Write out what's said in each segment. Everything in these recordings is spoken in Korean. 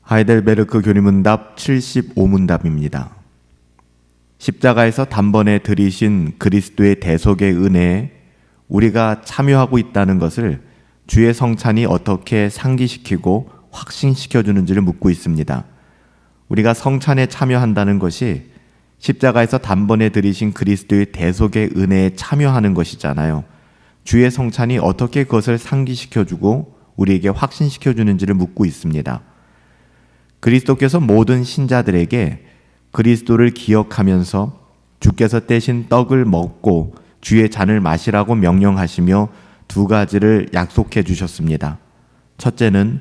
하이델베르크 교리문답 75문답입니다. 십자가에서 단번에 들이신 그리스도의 대속의 은혜에 우리가 참여하고 있다는 것을 주의 성찬이 어떻게 상기시키고 확신시켜주는지를 묻고 있습니다. 우리가 성찬에 참여한다는 것이 십자가에서 단번에 들이신 그리스도의 대속의 은혜에 참여하는 것이잖아요. 주의 성찬이 어떻게 그것을 상기시켜주고 우리에게 확신시켜주는지를 묻고 있습니다. 그리스도께서 모든 신자들에게 그리스도를 기억하면서 주께서 떼신 떡을 먹고 주의 잔을 마시라고 명령하시며 두 가지를 약속해 주셨습니다. 첫째는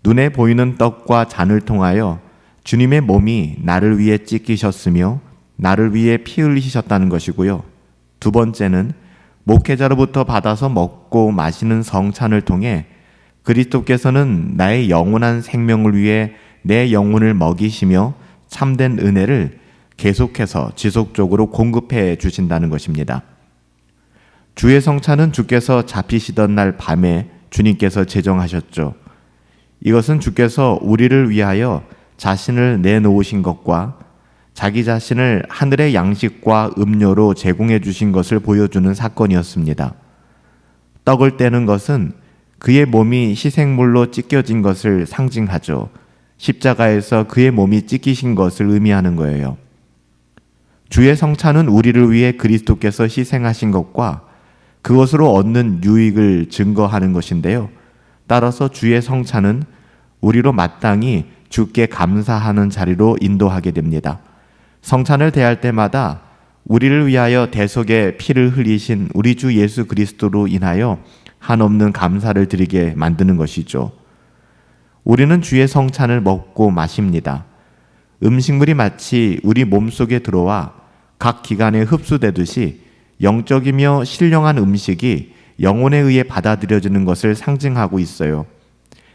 눈에 보이는 떡과 잔을 통하여 주님의 몸이 나를 위해 찢기셨으며 나를 위해 피 흘리셨다는 것이고요. 두 번째는 목회자로부터 받아서 먹고 마시는 성찬을 통해 그리스도께서는 나의 영원한 생명을 위해 내 영혼을 먹이시며 참된 은혜를 계속해서 지속적으로 공급해 주신다는 것입니다. 주의 성찬은 주께서 잡히시던 날 밤에 주님께서 제정하셨죠. 이것은 주께서 우리를 위하여 자신을 내놓으신 것과 자기 자신을 하늘의 양식과 음료로 제공해 주신 것을 보여주는 사건이었습니다. 떡을 떼는 것은 그의 몸이 희생물로 찢겨진 것을 상징하죠. 십자가에서 그의 몸이 찢기신 것을 의미하는 거예요. 주의 성찬은 우리를 위해 그리스도께서 희생하신 것과 그것으로 얻는 유익을 증거하는 것인데요. 따라서 주의 성찬은 우리로 마땅히 주께 감사하는 자리로 인도하게 됩니다. 성찬을 대할 때마다 우리를 위하여 대속의 피를 흘리신 우리 주 예수 그리스도로 인하여 한없는 감사를 드리게 만드는 것이죠. 우리는 주의 성찬을 먹고 마십니다. 음식물이 마치 우리 몸속에 들어와 각 기관에 흡수되듯이 영적이며 신령한 음식이 영혼에 의해 받아들여지는 것을 상징하고 있어요.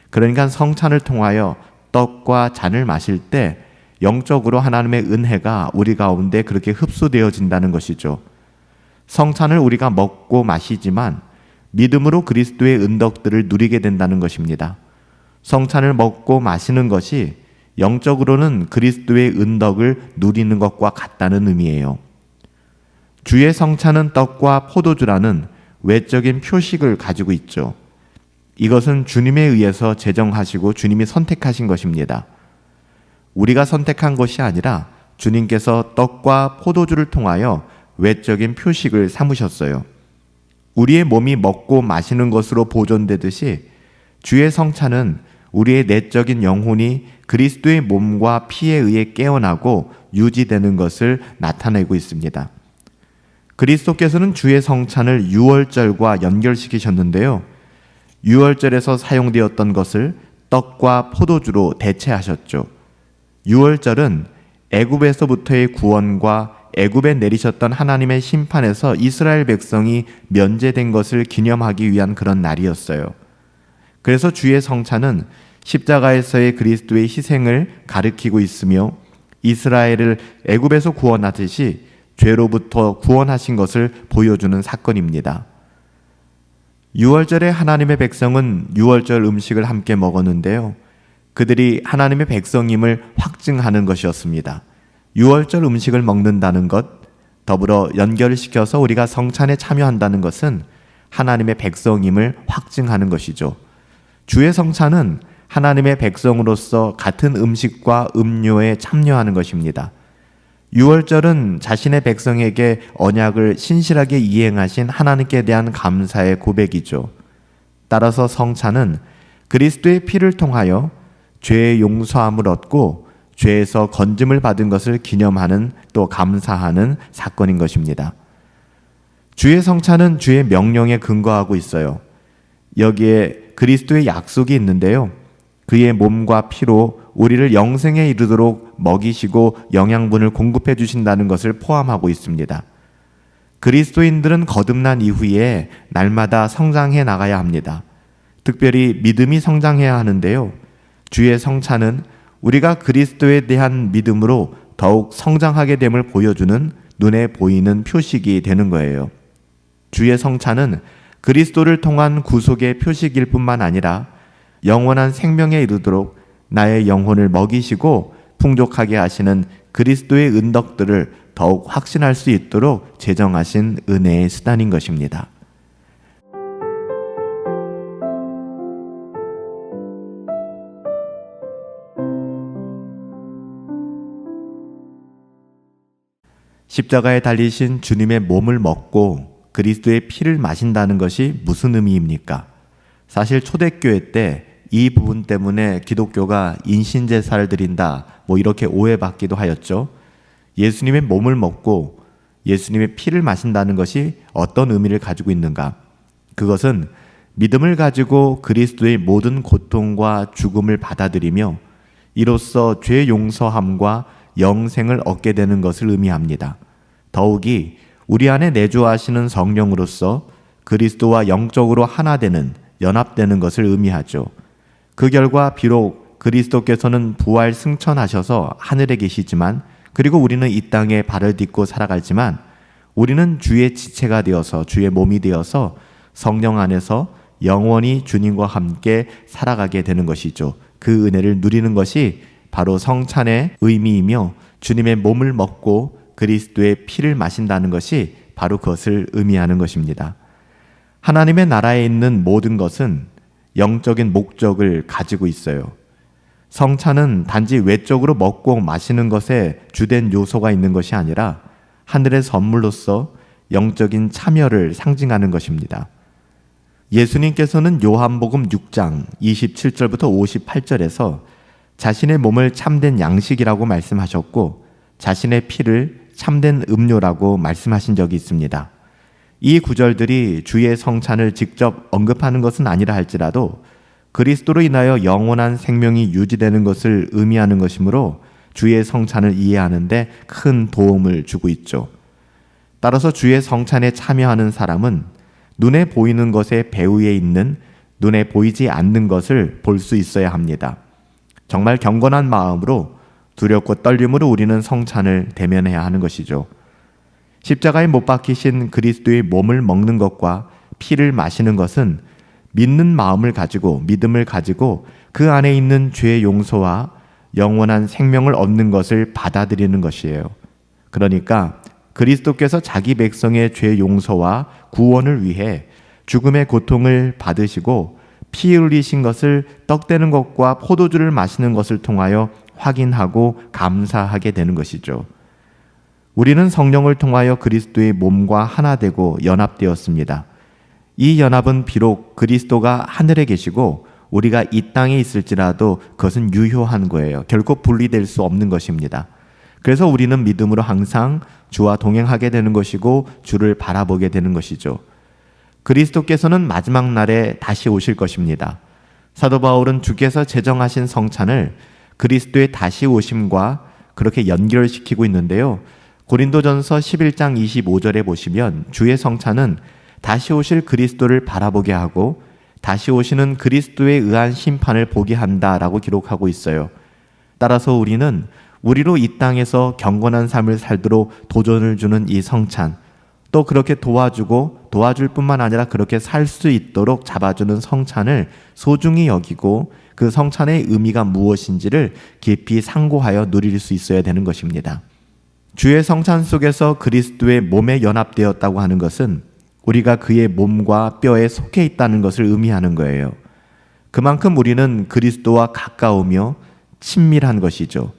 그러니까 성찬을 통하여 떡과 잔을 마실 때 영적으로 하나님의 은혜가 우리 가운데 그렇게 흡수되어진다는 것이죠. 성찬을 우리가 먹고 마시지만 믿음으로 그리스도의 은덕들을 누리게 된다는 것입니다. 성찬을 먹고 마시는 것이 영적으로는 그리스도의 은덕을 누리는 것과 같다는 의미예요. 주의 성찬은 떡과 포도주라는 외적인 표식을 가지고 있죠. 이것은 주님에 의해서 제정하시고 주님이 선택하신 것입니다. 우리가 선택한 것이 아니라 주님께서 떡과 포도주를 통하여 외적인 표식을 삼으셨어요. 우리의 몸이 먹고 마시는 것으로 보존되듯이 주의 성찬은 우리의 내적인 영혼이 그리스도의 몸과 피에 의해 깨어나고 유지되는 것을 나타내고 있습니다. 그리스도께서는 주의 성찬을 유월절과 연결시키셨는데요. 유월절에서 사용되었던 것을 떡과 포도주로 대체하셨죠. 유월절은 애굽에서부터의 구원과 애굽에 내리셨던 하나님의 심판에서 이스라엘 백성이 면제된 것을 기념하기 위한 그런 날이었어요. 그래서 주의 성찬은 십자가에서의 그리스도의 희생을 가리키고 있으며 이스라엘을 애굽에서 구원하듯이 죄로부터 구원하신 것을 보여주는 사건입니다. 유월절에 하나님의 백성은 유월절 음식을 함께 먹었는데요. 그들이 하나님의 백성임을 확증하는 것이었습니다. 유월절 음식을 먹는다는 것, 더불어 연결시켜서 우리가 성찬에 참여한다는 것은 하나님의 백성임을 확증하는 것이죠. 주의 성찬은 하나님의 백성으로서 같은 음식과 음료에 참여하는 것입니다. 유월절은 자신의 백성에게 언약을 신실하게 이행하신 하나님께 대한 감사의 고백이죠. 따라서 성찬은 그리스도의 피를 통하여 죄의 용서함을 얻고 죄에서 건짐을 받은 것을 기념하는 또 감사하는 사건인 것입니다. 주의 성찬은 주의 명령에 근거하고 있어요. 여기에 그리스도의 약속이 있는데요. 그의 몸과 피로 우리를 영생에 이르도록 먹이시고 영양분을 공급해 주신다는 것을 포함하고 있습니다. 그리스도인들은 거듭난 이후에 날마다 성장해 나가야 합니다. 특별히 믿음이 성장해야 하는데요. 주의 성찬은 우리가 그리스도에 대한 믿음으로 더욱 성장하게 됨을 보여주는 눈에 보이는 표식이 되는 거예요. 주의 성찬은 그리스도를 통한 구속의 표식일 뿐만 아니라 영원한 생명에 이르도록 나의 영혼을 먹이시고 풍족하게 하시는 그리스도의 은덕들을 더욱 확신할 수 있도록 제정하신 은혜의 수단인 것입니다. 십자가에 달리신 주님의 몸을 먹고 그리스도의 피를 마신다는 것이 무슨 의미입니까? 사실 초대교회 때 이 부분 때문에 기독교가 인신제사를 드린다 이렇게 오해받기도 하였죠. 예수님의 몸을 먹고 예수님의 피를 마신다는 것이 어떤 의미를 가지고 있는가? 그것은 믿음을 가지고 그리스도의 모든 고통과 죽음을 받아들이며 이로써 죄 용서함과 영생을 얻게 되는 것을 의미합니다. 더욱이 우리 안에 내주하시는 성령으로서 그리스도와 영적으로 하나 되는, 연합되는 것을 의미하죠. 그 결과 비록 그리스도께서는 부활 승천하셔서 하늘에 계시지만, 그리고 우리는 이 땅에 발을 딛고 살아가지만 우리는 주의 지체가 되어서, 주의 몸이 되어서 성령 안에서 영원히 주님과 함께 살아가게 되는 것이죠. 그 은혜를 누리는 것이 바로 성찬의 의미이며 주님의 몸을 먹고 그리스도의 피를 마신다는 것이 바로 그것을 의미하는 것입니다. 하나님의 나라에 있는 모든 것은 영적인 목적을 가지고 있어요. 성찬은 단지 외적으로 먹고 마시는 것에 주된 요소가 있는 것이 아니라 하늘의 선물로서 영적인 참여를 상징하는 것입니다. 예수님께서는 요한복음 6장 27절부터 58절에서 자신의 몸을 참된 양식이라고 말씀하셨고 자신의 피를 참된 음료라고 말씀하신 적이 있습니다. 이 구절들이 주의 성찬을 직접 언급하는 것은 아니라 할지라도 그리스도로 인하여 영원한 생명이 유지되는 것을 의미하는 것이므로 주의 성찬을 이해하는 데 큰 도움을 주고 있죠. 따라서 주의 성찬에 참여하는 사람은 눈에 보이는 것의 배후에 있는 눈에 보이지 않는 것을 볼 수 있어야 합니다. 정말 경건한 마음으로 두렵고 떨림으로 우리는 성찬을 대면해야 하는 것이죠. 십자가에 못 박히신 그리스도의 몸을 먹는 것과 피를 마시는 것은 믿는 마음을 가지고, 믿음을 가지고 그 안에 있는 죄의 용서와 영원한 생명을 얻는 것을 받아들이는 것이에요. 그러니까 그리스도께서 자기 백성의 죄 용서와 구원을 위해 죽음의 고통을 받으시고 피 흘리신 것을 떡 되는 것과 포도주를 마시는 것을 통하여 확인하고 감사하게 되는 것이죠. 우리는 성령을 통하여 그리스도의 몸과 하나 되고 연합되었습니다. 이 연합은 비록 그리스도가 하늘에 계시고 우리가 이 땅에 있을지라도 그것은 유효한 거예요. 결코 분리될 수 없는 것입니다. 그래서 우리는 믿음으로 항상 주와 동행하게 되는 것이고 주를 바라보게 되는 것이죠. 그리스도께서는 마지막 날에 다시 오실 것입니다. 사도 바울은 주께서 제정하신 성찬을 그리스도의 다시 오심과 그렇게 연결시키고 있는데요. 고린도전서 11장 25절에 보시면 주의 성찬은 다시 오실 그리스도를 바라보게 하고 다시 오시는 그리스도에 의한 심판을 보게 한다라고 기록하고 있어요. 따라서 우리는 우리로 이 땅에서 경건한 삶을 살도록 도전을 주는 이 성찬, 또 그렇게 도와줄 뿐만 아니라 그렇게 살 수 있도록 잡아주는 성찬을 소중히 여기고 그 성찬의 의미가 무엇인지를 깊이 상고하여 누릴 수 있어야 되는 것입니다. 주의 성찬 속에서 그리스도의 몸에 연합되었다고 하는 것은 우리가 그의 몸과 뼈에 속해 있다는 것을 의미하는 거예요. 그만큼 우리는 그리스도와 가까우며 친밀한 것이죠.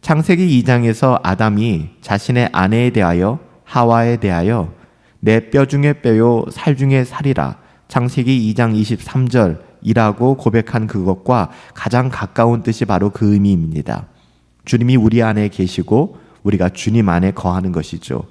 창세기 2장에서 아담이 자신의 아내에 대하여, 하와에 대하여 내 뼈 중에 뼈요 살 중에 살이라, 창세기 2장 23절이라고 고백한 그것과 가장 가까운 뜻이 바로 그 의미입니다. 주님이 우리 안에 계시고 우리가 주님 안에 거하는 것이죠.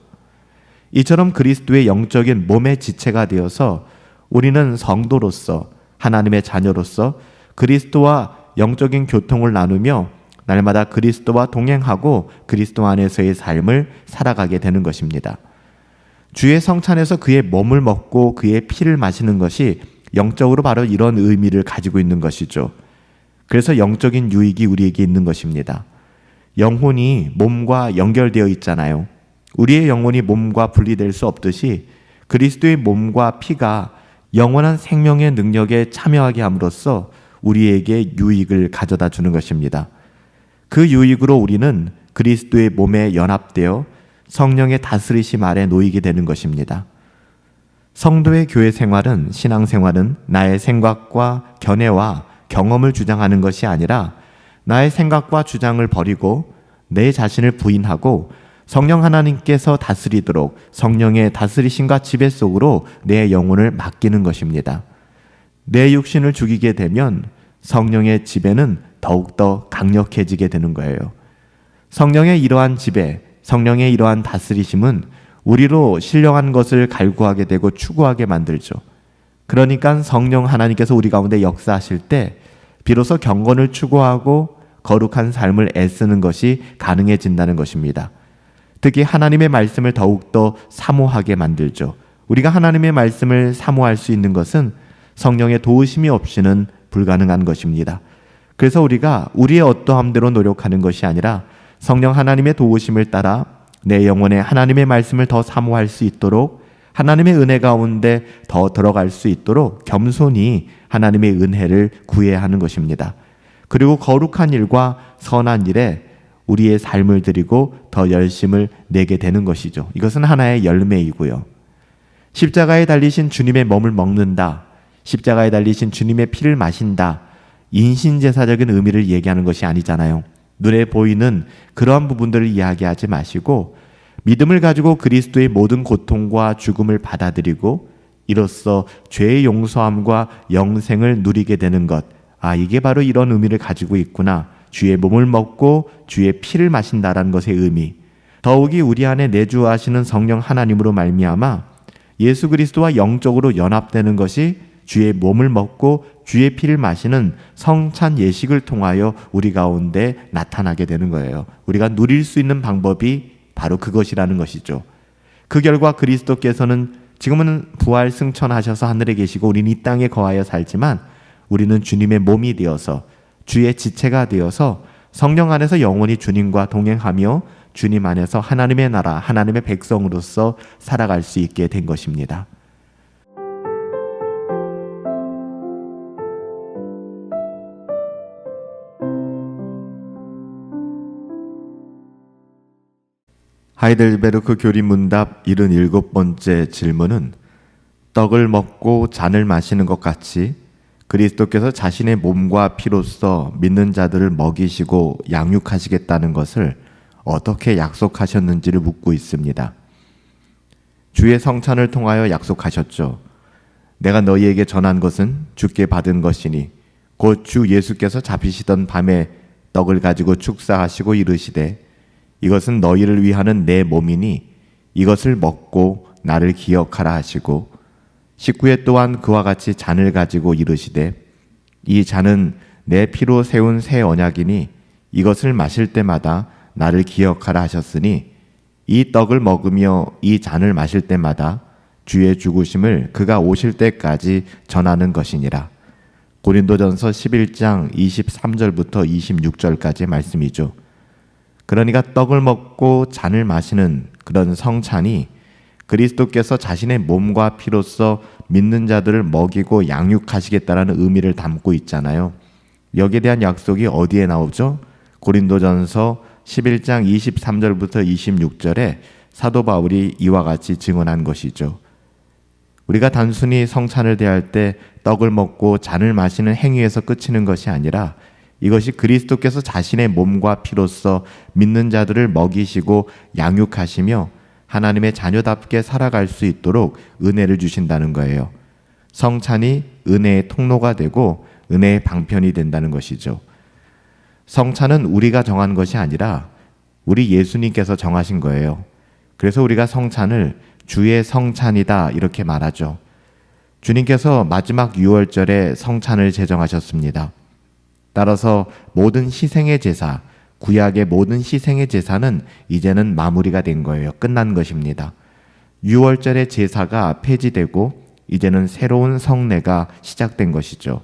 이처럼 그리스도의 영적인 몸의 지체가 되어서 우리는 성도로서, 하나님의 자녀로서 그리스도와 영적인 교통을 나누며 날마다 그리스도와 동행하고 그리스도 안에서의 삶을 살아가게 되는 것입니다. 주의 성찬에서 그의 몸을 먹고 그의 피를 마시는 것이 영적으로 바로 이런 의미를 가지고 있는 것이죠. 그래서 영적인 유익이 우리에게 있는 것입니다. 영혼이 몸과 연결되어 있잖아요. 우리의 영혼이 몸과 분리될 수 없듯이 그리스도의 몸과 피가 영원한 생명의 능력에 참여하게 함으로써 우리에게 유익을 가져다 주는 것입니다. 그 유익으로 우리는 그리스도의 몸에 연합되어 성령의 다스리심 아래 놓이게 되는 것입니다. 성도의 교회 생활은, 신앙생활은 나의 생각과 견해와 경험을 주장하는 것이 아니라 나의 생각과 주장을 버리고 내 자신을 부인하고 성령 하나님께서 다스리도록 성령의 다스리심과 지배 속으로 내 영혼을 맡기는 것입니다. 내 육신을 죽이게 되면 성령의 지배는 더욱더 강력해지게 되는 거예요. 성령의 이러한 지배, 성령의 이러한 다스리심은 우리로 신령한 것을 갈구하게 되고 추구하게 만들죠. 그러니까 성령 하나님께서 우리 가운데 역사하실 때 비로소 경건을 추구하고 거룩한 삶을 애쓰는 것이 가능해진다는 것입니다. 특히 하나님의 말씀을 더욱더 사모하게 만들죠. 우리가 하나님의 말씀을 사모할 수 있는 것은 성령의 도우심이 없이는 불가능한 것입니다. 그래서 우리가 우리의 어떠함대로 노력하는 것이 아니라 성령 하나님의 도우심을 따라 내 영혼에 하나님의 말씀을 더 사모할 수 있도록, 하나님의 은혜 가운데 더 들어갈 수 있도록 겸손히 하나님의 은혜를 구해야 하는 것입니다. 그리고 거룩한 일과 선한 일에 우리의 삶을 드리고 더 열심을 내게 되는 것이죠. 이것은 하나의 열매이고요. 십자가에 달리신 주님의 몸을 먹는다, 십자가에 달리신 주님의 피를 마신다, 인신제사적인 의미를 얘기하는 것이 아니잖아요. 눈에 보이는 그러한 부분들을 이야기하지 마시고 믿음을 가지고 그리스도의 모든 고통과 죽음을 받아들이고 이로써 죄의 용서함과 영생을 누리게 되는 것, 이게 바로 이런 의미를 가지고 있구나. 주의 몸을 먹고 주의 피를 마신다라는 것의 의미, 더욱이 우리 안에 내주하시는 성령 하나님으로 말미암아 예수 그리스도와 영적으로 연합되는 것이 주의 몸을 먹고 주의 피를 마시는 성찬 예식을 통하여 우리 가운데 나타나게 되는 거예요. 우리가 누릴 수 있는 방법이 바로 그것이라는 것이죠. 그 결과 그리스도께서는 지금은 부활 승천하셔서 하늘에 계시고 우리는 이 땅에 거하여 살지만 우리는 주님의 몸이 되어서 주의 지체가 되어서 성령 안에서 영원히 주님과 동행하며 주님 안에서 하나님의 나라, 하나님의 백성으로서 살아갈 수 있게 된 것입니다. 하이델베르크 교리 문답 77번째 질문은 떡을 먹고 잔을 마시는 것 같이 그리스도께서 자신의 몸과 피로써 믿는 자들을 먹이시고 양육하시겠다는 것을 어떻게 약속하셨는지를 묻고 있습니다. 주의 성찬을 통하여 약속하셨죠. 내가 너희에게 전한 것은 주께 받은 것이니 곧 주 예수께서 잡히시던 밤에 떡을 가지고 축사하시고 이르시되 이것은 너희를 위하는 내 몸이니 이것을 먹고 나를 기억하라 하시고 19회 또한 그와 같이 잔을 가지고 이르시되 이 잔은 내 피로 세운 새 언약이니 이것을 마실 때마다 나를 기억하라 하셨으니 이 떡을 먹으며 이 잔을 마실 때마다 주의 죽으심을 그가 오실 때까지 전하는 것이니라. 고린도전서 11장 23절부터 26절까지의 말씀이죠. 그러니까 떡을 먹고 잔을 마시는 그런 성찬이 그리스도께서 자신의 몸과 피로써 믿는 자들을 먹이고 양육하시겠다라는 의미를 담고 있잖아요. 여기에 대한 약속이 어디에 나오죠? 고린도전서 11장 23절부터 26절에 사도 바울이 이와 같이 증언한 것이죠. 우리가 단순히 성찬을 대할 때 떡을 먹고 잔을 마시는 행위에서 그치는 것이 아니라 이것이 그리스도께서 자신의 몸과 피로써 믿는 자들을 먹이시고 양육하시며 하나님의 자녀답게 살아갈 수 있도록 은혜를 주신다는 거예요. 성찬이 은혜의 통로가 되고 은혜의 방편이 된다는 것이죠. 성찬은 우리가 정한 것이 아니라 우리 예수님께서 정하신 거예요. 그래서 우리가 성찬을 주의 성찬이다 이렇게 말하죠. 주님께서 마지막 유월절에 성찬을 제정하셨습니다. 따라서 모든 희생의 제사, 구약의 모든 희생의 제사는 이제는 마무리가 된 거예요. 끝난 것입니다. 유월절의 제사가 폐지되고 이제는 새로운 성례가 시작된 것이죠.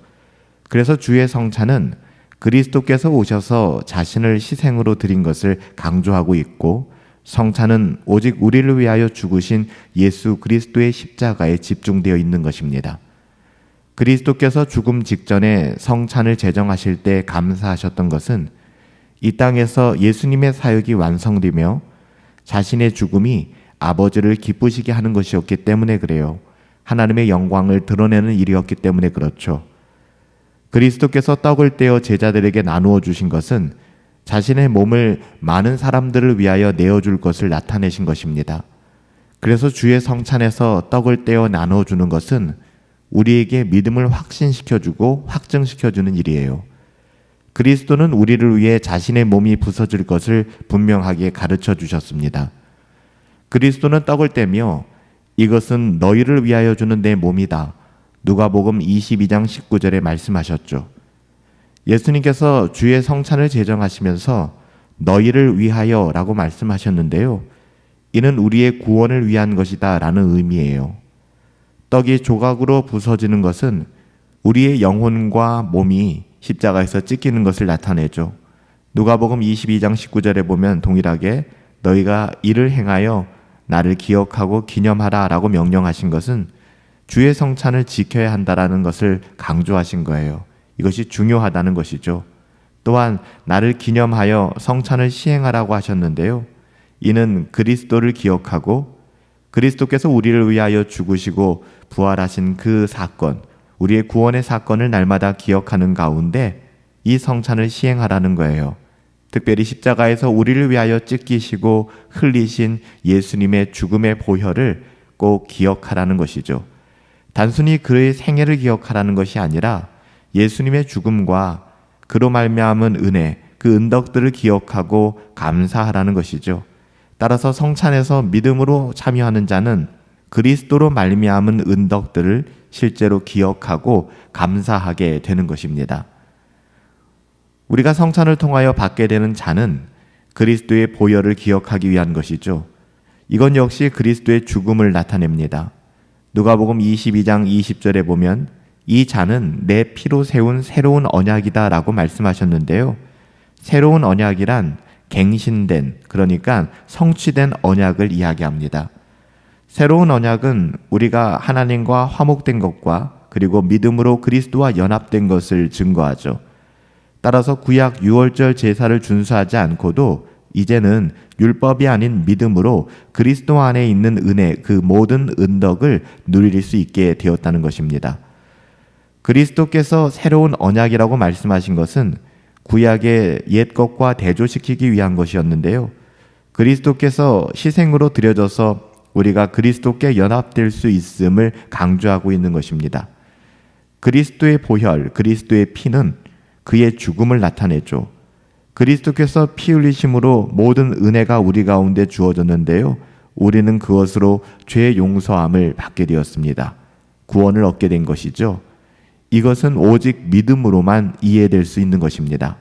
그래서 주의 성찬은 그리스도께서 오셔서 자신을 희생으로 드린 것을 강조하고 있고 성찬은 오직 우리를 위하여 죽으신 예수 그리스도의 십자가에 집중되어 있는 것입니다. 그리스도께서 죽음 직전에 성찬을 제정하실 때 감사하셨던 것은 이 땅에서 예수님의 사역이 완성되며 자신의 죽음이 아버지를 기쁘시게 하는 것이었기 때문에 그래요. 하나님의 영광을 드러내는 일이었기 때문에 그렇죠. 그리스도께서 떡을 떼어 제자들에게 나누어 주신 것은 자신의 몸을 많은 사람들을 위하여 내어줄 것을 나타내신 것입니다. 그래서 주의 성찬에서 떡을 떼어 나누어 주는 것은 우리에게 믿음을 확신시켜주고 확증시켜주는 일이에요. 그리스도는 우리를 위해 자신의 몸이 부서질 것을 분명하게 가르쳐 주셨습니다. 그리스도는 떡을 떼며 이것은 너희를 위하여 주는 내 몸이다. 누가복음 22장 19절에 말씀하셨죠. 예수님께서 주의 성찬을 제정하시면서 너희를 위하여 라고 말씀하셨는데요. 이는 우리의 구원을 위한 것이다 라는 의미예요. 떡이 조각으로 부서지는 것은 우리의 영혼과 몸이 십자가에서 찢기는 것을 나타내죠. 누가복음 22장 19절에 보면 동일하게 너희가 이를 행하여 나를 기억하고 기념하라 라고 명령하신 것은 주의 성찬을 지켜야 한다라는 것을 강조하신 거예요. 이것이 중요하다는 것이죠. 또한 나를 기념하여 성찬을 시행하라고 하셨는데요. 이는 그리스도를 기억하고 그리스도께서 우리를 위하여 죽으시고 부활하신 그 사건, 우리의 구원의 사건을 날마다 기억하는 가운데 이 성찬을 시행하라는 거예요. 특별히 십자가에서 우리를 위하여 찢기시고 흘리신 예수님의 죽음의 보혈을 꼭 기억하라는 것이죠. 단순히 그의 생애를 기억하라는 것이 아니라 예수님의 죽음과 그로 말미암은 은혜, 그 은덕들을 기억하고 감사하라는 것이죠. 따라서 성찬에서 믿음으로 참여하는 자는 그리스도로 말미암은 은덕들을 실제로 기억하고 감사하게 되는 것입니다. 우리가 성찬을 통하여 받게 되는 잔은 그리스도의 보혈을 기억하기 위한 것이죠. 이건 역시 그리스도의 죽음을 나타냅니다. 누가복음 22장 20절에 보면 이 잔은 내 피로 세운 새로운 언약이다 라고 말씀하셨는데요. 새로운 언약이란 갱신된, 그러니까 성취된 언약을 이야기합니다. 새로운 언약은 우리가 하나님과 화목된 것과 그리고 믿음으로 그리스도와 연합된 것을 증거하죠. 따라서 구약 유월절 제사를 준수하지 않고도 이제는 율법이 아닌 믿음으로 그리스도 안에 있는 은혜, 그 모든 은덕을 누릴 수 있게 되었다는 것입니다. 그리스도께서 새로운 언약이라고 말씀하신 것은 구약의 옛 것과 대조시키기 위한 것이었는데요. 그리스도께서 희생으로 드려져서 우리가 그리스도께 연합될 수 있음을 강조하고 있는 것입니다. 그리스도의 보혈, 그리스도의 피는 그의 죽음을 나타내죠. 그리스도께서 피 흘리심으로 모든 은혜가 우리 가운데 주어졌는데요. 우리는 그것으로 죄의 용서함을 받게 되었습니다. 구원을 얻게 된 것이죠. 이것은 오직 믿음으로만 이해될 수 있는 것입니다.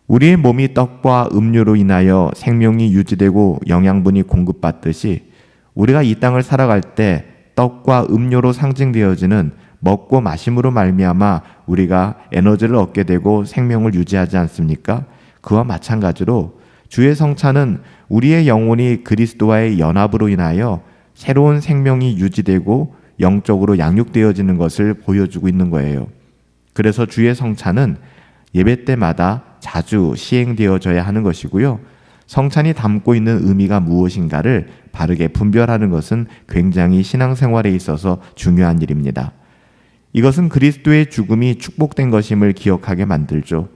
우리의 몸이 떡과 음료로 인하여 생명이 유지되고 영양분이 공급받듯이 우리가 이 땅을 살아갈 때 떡과 음료로 상징되어지는 먹고 마심으로 말미암아 우리가 에너지를 얻게 되고 생명을 유지하지 않습니까? 그와 마찬가지로 주의 성찬은 우리의 영혼이 그리스도와의 연합으로 인하여 새로운 생명이 유지되고 영적으로 양육되어지는 것을 보여주고 있는 거예요. 그래서 주의 성찬은 예배 때마다 자주 시행되어져야 하는 것이고요. 성찬이 담고 있는 의미가 무엇인가를 바르게 분별하는 것은 굉장히 신앙생활에 있어서 중요한 일입니다. 이것은 그리스도의 죽음이 축복된 것임을 기억하게 만들죠.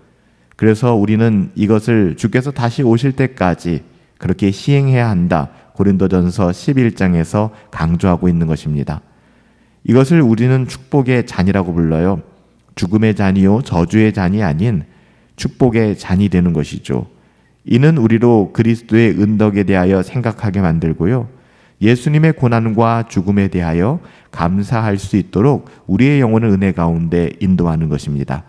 그래서 우리는 이것을 주께서 다시 오실 때까지 그렇게 시행해야 한다. 고린도전서 11장에서 강조하고 있는 것입니다. 이것을 우리는 축복의 잔이라고 불러요. 죽음의 잔이요 저주의 잔이 아닌 축복의 잔이 되는 것이죠. 이는 우리로 그리스도의 은덕에 대하여 생각하게 만들고요. 예수님의 고난과 죽음에 대하여 감사할 수 있도록 우리의 영혼을 은혜 가운데 인도하는 것입니다.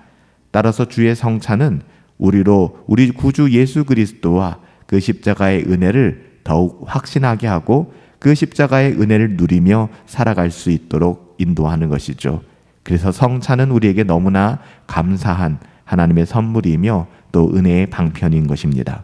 따라서 주의 성찬은 우리로 우리 구주 예수 그리스도와 그 십자가의 은혜를 더욱 확신하게 하고 그 십자가의 은혜를 누리며 살아갈 수 있도록 인도하는 것이죠. 그래서 성찬은 우리에게 너무나 감사한 하나님의 선물이며 또 은혜의 방편인 것입니다.